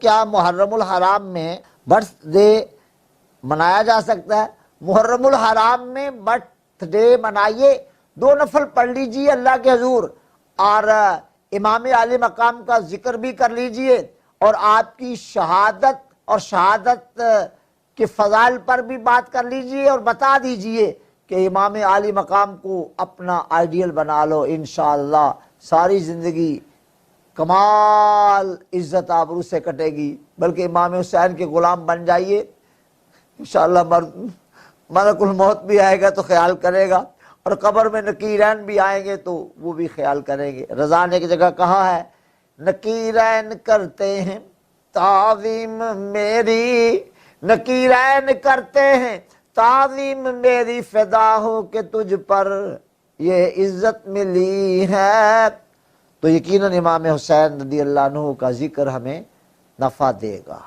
کیا محرم الحرام میں برتھ ڈے منایا جا سکتا ہے؟ محرم الحرام میں برتھ ڈے منائیے، 2 نفل پڑھ لیجئے اللہ کے حضور، اور امام عالی مقام کا ذکر بھی کر لیجئے، اور آپ کی شہادت اور شہادت کے فضائل پر بھی بات کر لیجئے، اور بتا دیجئے کہ امام عالی مقام کو اپنا آئیڈیل بنا لو، انشاءاللہ ساری زندگی کمال عزت آبرو سے کٹے گی، بلکہ امام حسین کے غلام بن جائیے، انشاءاللہ ملک الموت بھی آئے گا تو خیال کرے گا، اور قبر میں نکیرین بھی آئیں گے تو وہ بھی خیال کریں گے۔ رضا نے ایک جگہ کہا ہے، نکیرین کرتے ہیں تعظیم میری، نکیرین کرتے ہیں تعظیم میری، فدا ہو کہ تجھ پر یہ عزت ملی ہے۔ تو یقیناً امام حسین رضی اللہ عنہ کا ذکر ہمیں نفع دے گا۔